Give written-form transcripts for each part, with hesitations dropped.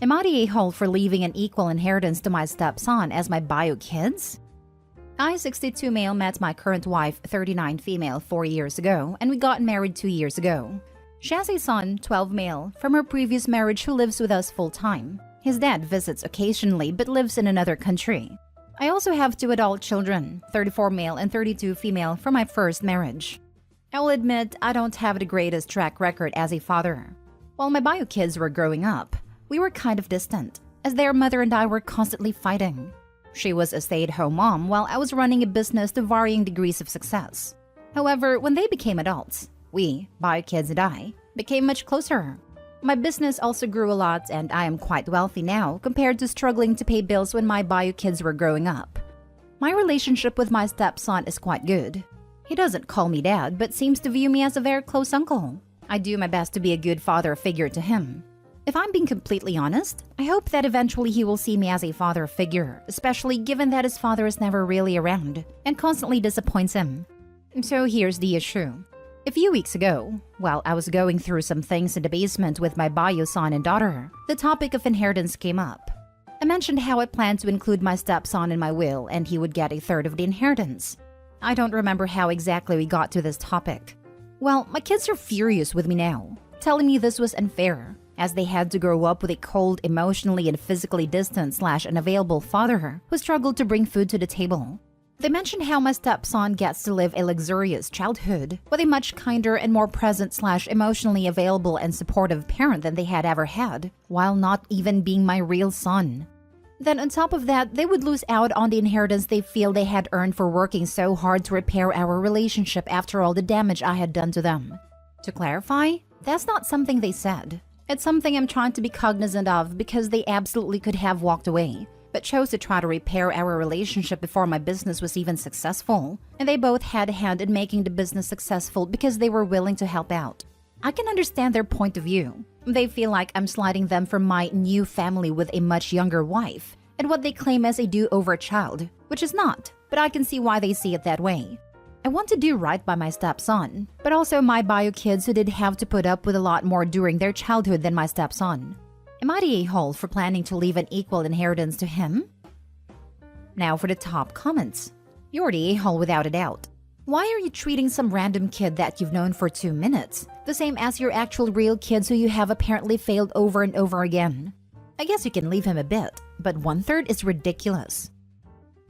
Am I the a-hole for leaving an equal inheritance to my stepson as my bio kids? I, 62 male, met my current wife, 39 female, 4 years ago, and we got married 2 years ago. She has a son, 12 male, from her previous marriage who lives with us full-time. His dad visits occasionally but lives in another country. I also have 2 adult children, 34 male and 32 female, from my first marriage. I will admit I don't have the greatest track record as a father. While my bio kids were growing up, we were kind of distant, as their mother and I were constantly fighting. She was a stay-at-home mom while I was running a business to varying degrees of success. However, when they became adults, we, bio kids and I, became much closer. My business also grew a lot and I am quite wealthy now compared to struggling to pay bills when my bio kids were growing up. My relationship with my stepson is quite good. He doesn't call me dad but seems to view me as a very close uncle. I do my best to be a good father figure to him. If I'm being completely honest, I hope that eventually he will see me as a father figure, especially given that his father is never really around and constantly disappoints him. So here's the issue. A few weeks ago, while I was going through some things in the basement with my bio son and daughter, the topic of inheritance came up. I mentioned how I planned to include my stepson in my will and he would get a third of the inheritance. I don't remember how exactly we got to this topic. Well, my kids are furious with me now, telling me this was unfair, as they had to grow up with a cold, emotionally and physically distant / unavailable father who struggled to bring food to the table. They mentioned how my stepson gets to live a luxurious childhood with a much kinder and more present / emotionally available and supportive parent than they had ever had, while not even being my real son. Then on top of that, they would lose out on the inheritance they feel they had earned for working so hard to repair our relationship after all the damage I had done to them. To clarify, that's not something they said. It's something I'm trying to be cognizant of because they absolutely could have walked away, but chose to try to repair our relationship before my business was even successful, and they both had a hand in making the business successful because they were willing to help out. I can understand their point of view. They feel like I'm sliding them from my new family with a much younger wife, and what they claim as a do-over child, which is not, but I can see why they see it that way. I want to do right by my stepson, but also my bio kids who did have to put up with a lot more during their childhood than my stepson. Am I the a-hole for planning to leave an equal inheritance to him? Now for the top comments. You're the a-hole without a doubt. Why are you treating some random kid that you've known for 2 minutes the same as your actual real kids who you have apparently failed over and over again? I guess you can leave him a bit, but 1/3 is ridiculous.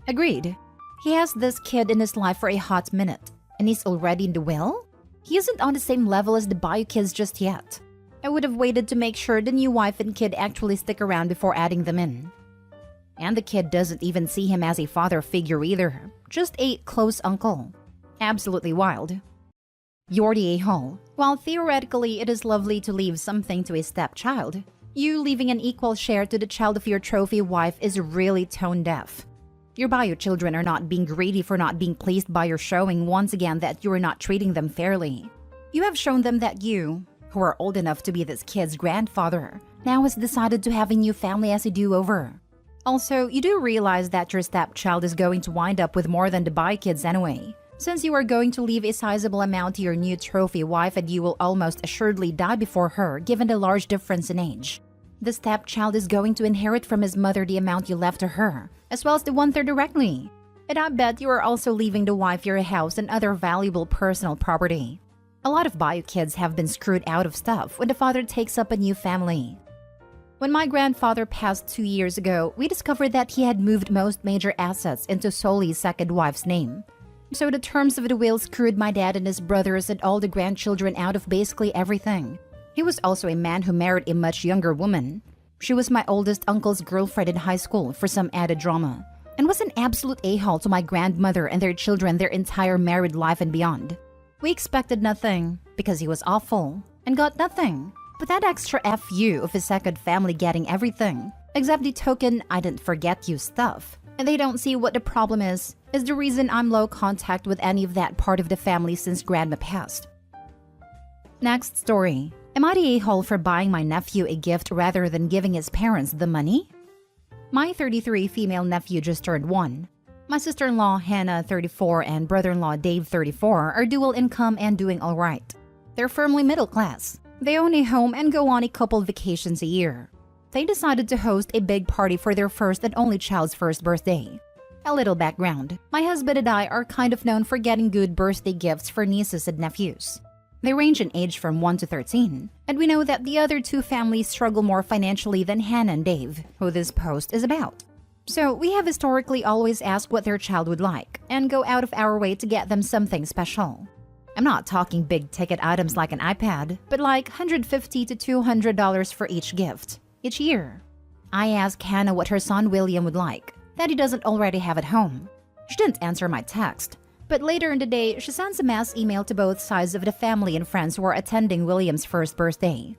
Agreed. He has this kid in his life for a hot minute, and he's already in the will? He isn't on the same level as the bio kids just yet. I would have waited to make sure the new wife and kid actually stick around before adding them in. And the kid doesn't even see him as a father figure either, just a close uncle. Absolutely wild. You're the a-hole. While theoretically it is lovely to leave something to a stepchild, you leaving an equal share to the child of your trophy wife is really tone deaf. Your bio children are not being greedy for not being pleased by your showing once again that you are not treating them fairly. You have shown them that you, who are old enough to be this kid's grandfather, now has decided to have a new family as a do-over. Also, you do realize that your stepchild is going to wind up with more than the bio kids anyway, since you are going to leave a sizable amount to your new trophy wife and you will almost assuredly die before her given the large difference in age. The stepchild is going to inherit from his mother the amount you left to her, as well as the 1/3 directly. And I bet you are also leaving the wife your house and other valuable personal property. A lot of bio kids have been screwed out of stuff when the father takes up a new family. When my grandfather passed 2 years ago, we discovered that he had moved most major assets into solely his second wife's name. So the terms of the will screwed my dad and his brothers and all the grandchildren out of basically everything. He was also a man who married a much younger woman. She was my oldest uncle's girlfriend in high school for some added drama, and was an absolute a-hole to my grandmother and their children their entire married life and beyond. We expected nothing, because he was awful, and got nothing. But that extra FU of his second family getting everything, except the token "I didn't forget you" stuff, and they don't see what the problem is the reason I'm low contact with any of that part of the family since grandma passed. Next story. Am I the a-hole for buying my nephew a gift rather than giving his parents the money? My 33 female nephew just turned 1. My sister-in-law Hannah, 34, and brother-in-law Dave, 34, are dual income and doing alright. They're firmly middle class. They own a home and go on a couple vacations a year. they decided to host a big party for their first and only child's first birthday. A little background. My husband and I are kind of known for getting good birthday gifts for nieces and nephews. They range in age from 1 to 13, and we know that the other two families struggle more financially than Hannah and Dave, who this post is about. So we have historically always asked what their child would like, and go out of our way to get them something special. I'm not talking big-ticket items like an iPad, but like $150 to $200 for each gift, each year. I asked Hannah what her son William would like, that he doesn't already have at home. She didn't answer my text, but later in the day, she sends a mass email to both sides of the family and friends who are attending William's first birthday.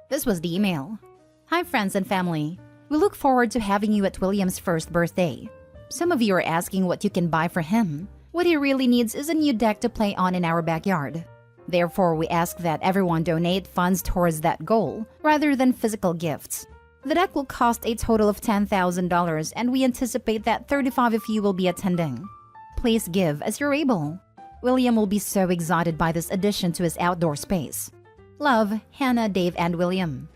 This was the email. Hi friends and family. We look forward to having you at William's first birthday. Some of you are asking what you can buy for him. What he really needs is a new deck to play on in our backyard. Therefore, we ask that everyone donate funds towards that goal, rather than physical gifts. The deck will cost a total of $10,000, and we anticipate that 35 of you will be attending. Please give as you're able. William will be so excited by this addition to his outdoor space. Love, Hannah, Dave, and William.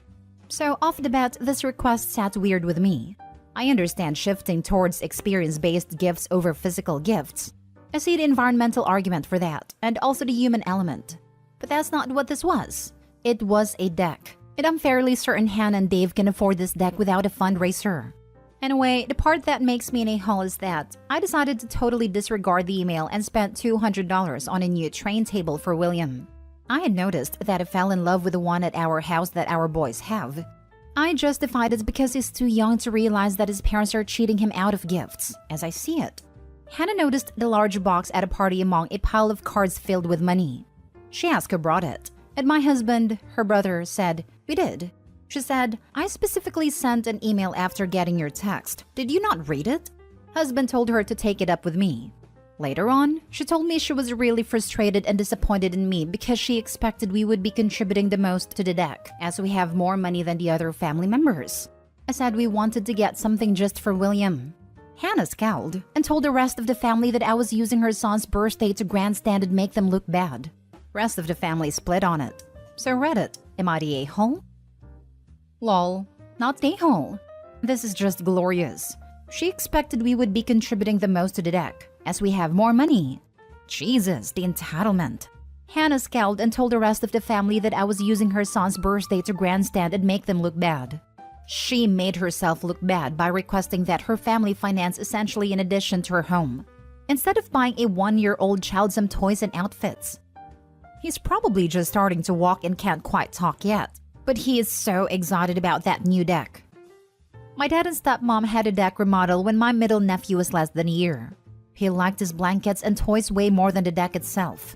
So off the bat, this request sat weird with me. I understand shifting towards experience-based gifts over physical gifts. I see the environmental argument for that, and also the human element. But that's not what this was. It was a deck. And I'm fairly certain Hannah and Dave can afford this deck without a fundraiser. Anyway, the part that makes me an a-hole is that I decided to totally disregard the email and spent $200 on a new train table for William. I had noticed that I fell in love with the one at our house that our boys have. I justified it because he's too young to realize that his parents are cheating him out of gifts, as I see it. Hannah noticed the large box at a party among a pile of cards filled with money. She asked who brought it, and my husband, her brother, said, "We did." She said, "I specifically sent an email after getting your text. Did you not read it?" Husband told her to take it up with me. Later on, she told me she was really frustrated and disappointed in me because she expected we would be contributing the most to the deck, as we have more money than the other family members. I said we wanted to get something just for William. Hannah scowled and told the rest of the family that I was using her son's birthday to grandstand and make them look bad. Rest of the family split on it. So Reddit, am I the a-hole? Lol, not the a-hole. This is just glorious. She expected we would be contributing the most to the deck, as we have more money. Jesus, the entitlement. Hannah scowled and told the rest of the family that I was using her son's birthday to grandstand and make them look bad. She made herself look bad by requesting that her family finance essentially in addition to her home, instead of buying a 1-year-old child some toys and outfits. He's probably just starting to walk and can't quite talk yet, but he is so excited about that new deck. My dad and stepmom had a deck remodel when my middle nephew was less than a year. He liked his blankets and toys way more than the deck itself.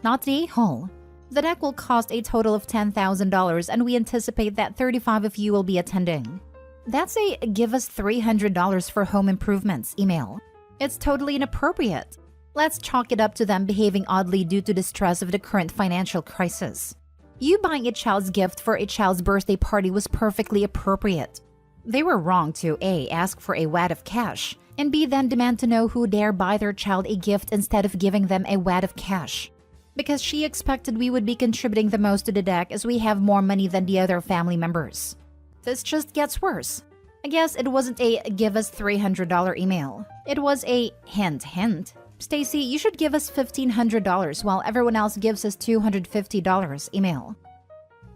Not the a-hole. The deck will cost a total of $10,000 and we anticipate that 35 of you will be attending. That's a "give us $300 for home improvements" email. It's totally inappropriate. Let's chalk it up to them behaving oddly due to the stress of the current financial crisis. You buying a child's gift for a child's birthday party was perfectly appropriate. They were wrong to A. ask for a wad of cash, and B. then demand to know who dare buy their child a gift instead of giving them a wad of cash. Because she expected we would be contributing the most to the deck as we have more money than the other family members. This just gets worse. I guess it wasn't a "give us $300" email. It was a hint hint. "Stacy, you should give us $1,500 while everyone else gives us $250" email.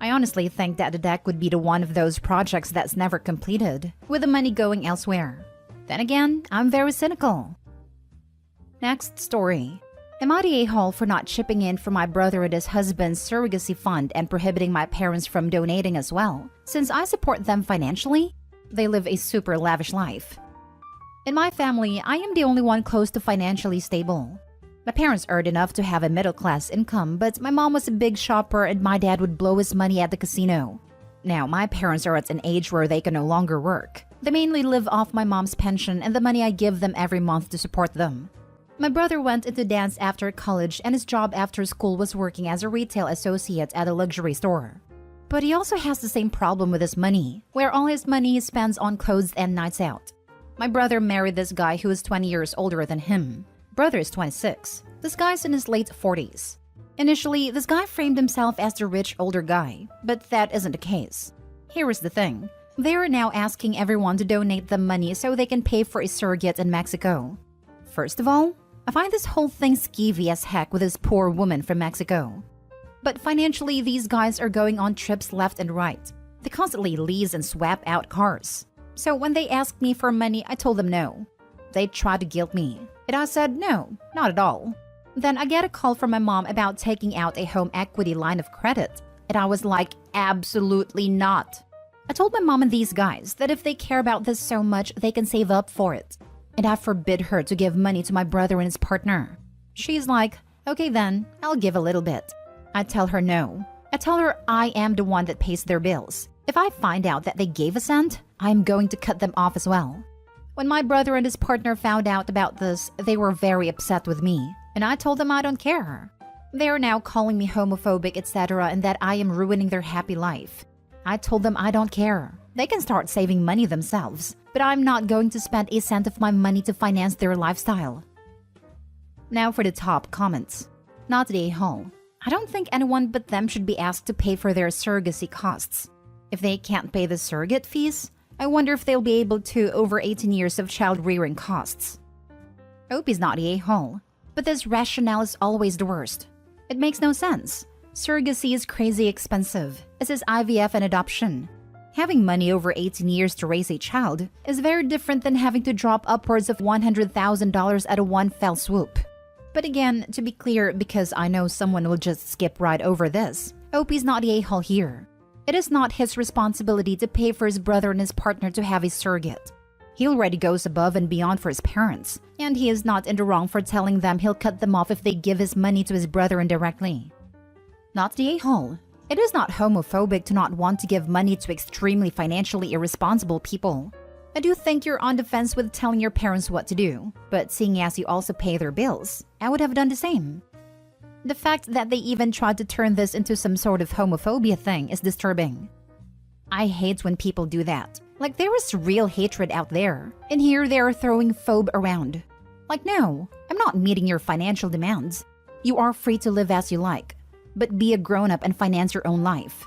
I honestly think that the deck would be the one of those projects that's never completed, with the money going elsewhere. Then again, I'm very cynical. Next story. Am I the a-hole for not chipping in for my brother and his husband's surrogacy fund and prohibiting my parents from donating as well, since I support them financially? They live a super lavish life. In my family, I am the only one close to financially stable. My parents earned enough to have a middle-class income, but my mom was a big shopper and my dad would blow his money at the casino. Now, my parents are at an age where they can no longer work. They mainly live off my mom's pension and the money I give them every month to support them. My brother went into dance after college and his job after school was working as a retail associate at a luxury store. But he also has the same problem with his money, where all his money he spends on clothes and nights out. My brother married this guy who is 20 years older than him. Brother is 26. This guy's in his late 40s. Initially, this guy framed himself as the rich older guy, but that isn't the case. Here is the thing. They are now asking everyone to donate them money so they can pay for a surrogate in Mexico. First of all, I find this whole thing skeevy as heck with this poor woman from Mexico. But financially, these guys are going on trips left and right. They constantly lease and swap out cars. So when they asked me for money, I told them no. They tried to guilt me, and I said no, not at all. Then I get a call from my mom about taking out a home equity line of credit, and I was like, absolutely not. I told my mom and these guys that if they care about this so much, they can save up for it. And I forbid her to give money to my brother and his partner. She's like, okay then, I'll give a little bit. I tell her no. I tell her I am the one that pays their bills. If I find out that they gave a cent, I'm going to cut them off as well. When my brother and his partner found out about this, they were very upset with me, and I told them I don't care. They are now calling me homophobic, etc., and that I am ruining their happy life. I told them I don't care. They can start saving money themselves, but I'm not going to spend a cent of my money to finance their lifestyle. Now for the top comments. Not the a-hole. I don't think anyone but them should be asked to pay for their surrogacy costs. If they can't pay the surrogate fees, I wonder if they'll be able to over 18 years of child rearing costs. Opie's not the a-hole, but this rationale is always the worst. It makes no sense. Surrogacy is crazy expensive, as is IVF and adoption. Having money over 18 years to raise a child is very different than having to drop upwards of $100,000 at a one fell swoop. But again, to be clear, because I know someone will just skip right over this, Opie's not the a-hole here. It is not his responsibility to pay for his brother and his partner to have a surrogate. He already goes above and beyond for his parents, and he is not in the wrong for telling them he'll cut them off if they give his money to his brother indirectly. Not the a-hole. It is not homophobic to not want to give money to extremely financially irresponsible people. I do think you're on the fence with telling your parents what to do, but seeing as you also pay their bills, I would have done the same. The fact that they even tried to turn this into some sort of homophobia thing is disturbing. I hate when people do that. Like there is real hatred out there, and here they are throwing phobe around. Like no, I'm not meeting your financial demands. You are free to live as you like, but be a grown-up and finance your own life.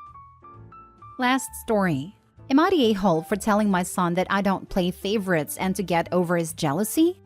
Last story. Am I the a-hole for telling my son that I don't play favorites and to get over his jealousy?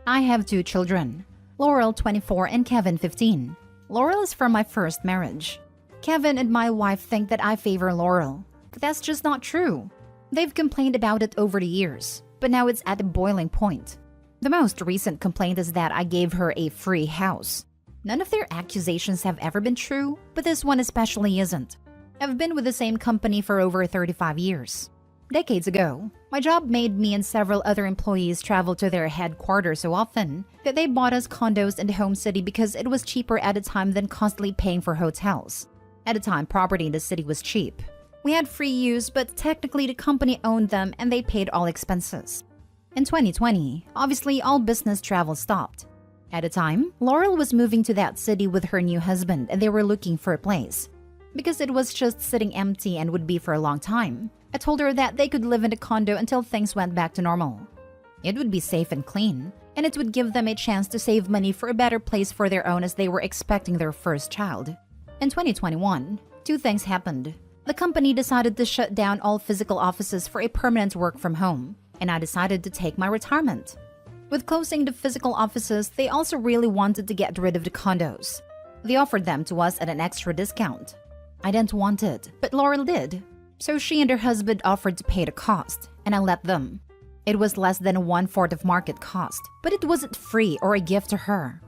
I have 2 children. Laurel, 24, and Kevin, 15. Laurel is from my first marriage. Kevin and my wife think that I favor Laurel, but that's just not true. They've complained about it over the years, but now it's at a boiling point. The most recent complaint is that I gave her a free house. None of their accusations have ever been true, but this one especially isn't. I've been with the same company for over 35 years. Decades ago, my job made me and several other employees travel to their headquarters so often that they bought us condos in the home city because it was cheaper at a time than constantly paying for hotels. At a time, property in the city was cheap. We had free use, but technically the company owned them and they paid all expenses. In 2020, obviously all business travel stopped. At a time, Laurel was moving to that city with her new husband and they were looking for a place. Because it was just sitting empty and would be for a long time, I told her that they could live in a condo until things went back to normal. It would be safe and clean, and it would give them a chance to save money for a better place for their own as they were expecting their first child. In 2021, 2 things happened. The company decided to shut down all physical offices for a permanent work from home, and I decided to take my retirement. With closing the physical offices, they also really wanted to get rid of the condos. They offered them to us at an extra discount. I didn't want it, but Laurel did. So she and her husband offered to pay the cost, and I let them. It was less than 1/4 of market cost, but it wasn't free or a gift to her.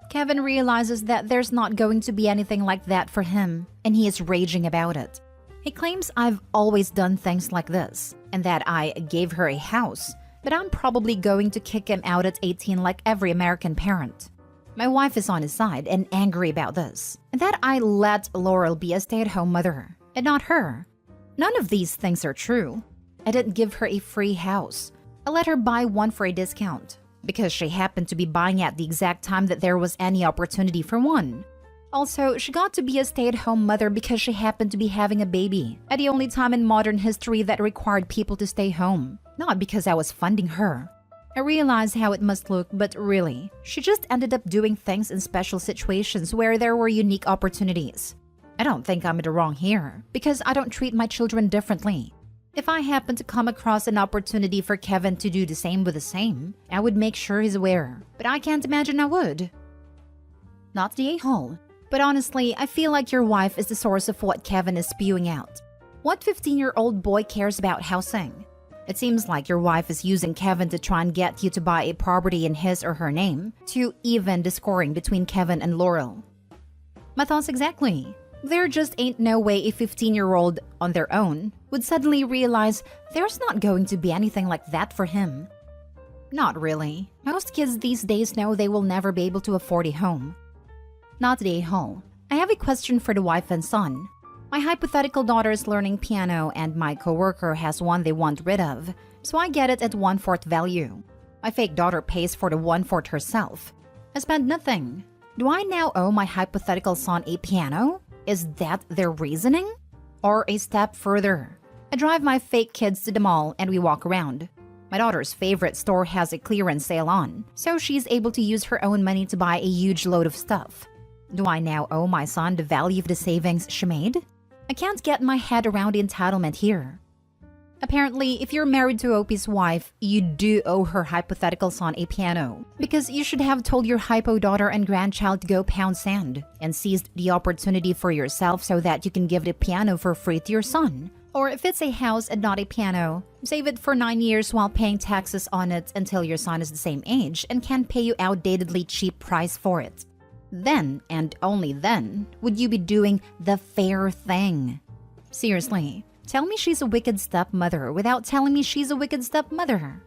Kevin realizes that there's not going to be anything like that for him, and he is raging about it. He claims I've always done things like this, and that I gave her a house, but I'm probably going to kick him out at 18 like every American parent. My wife is on his side and angry about this, and that I let Laurel be a stay-at-home mother, and not her. None of these things are true. I didn't give her a free house. I let her buy one for a discount, because she happened to be buying at the exact time that there was any opportunity for one. Also, she got to be a stay-at-home mother because she happened to be having a baby at the only time in modern history that required people to stay home, not because I was funding her. I realize how it must look, but really, she just ended up doing things in special situations where there were unique opportunities. I don't think I'm in the wrong here, because I don't treat my children differently. If I happen to come across an opportunity for Kevin to do the same with the same, I would make sure he's aware, but I can't imagine I would. Not the a-hole. But honestly, I feel like your wife is the source of what Kevin is spewing out. What 15-year-old boy cares about housing? It seems like your wife is using Kevin to try and get you to buy a property in his or her name to even the scoring between Kevin and Laurel. My thoughts exactly. There just ain't no way a 15-year-old on their own would suddenly realize there's not going to be anything like that for him. Not really. Most kids these days know they will never be able to afford a home. Not the a-hole. I have a question for the wife and son. My hypothetical daughter is learning piano and my coworker has one they want rid of, so I get it at 1/4 value. My fake daughter pays for the 1/4 herself. I spend nothing. Do I now owe my hypothetical son a piano? Is that their reasoning? Or a step further, I drive my fake kids to the mall and we walk around. My daughter's favorite store has a clearance sale on, so she's able to use her own money to buy a huge load of stuff. Do I now owe my son the value of the savings she made? I can't get my head around the entitlement here. Apparently, if you're married to Opie's wife, you do owe her hypothetical son a piano, because you should have told your hypo daughter and grandchild to go pound sand and seized the opportunity for yourself so that you can give the piano for free to your son. Or if it's a house and not a piano, save it for 9 years while paying taxes on it until your son is the same age and can pay you outdatedly cheap price for it. Then, and only then, would you be doing the fair thing. Seriously, tell me she's a wicked stepmother without telling me she's a wicked stepmother.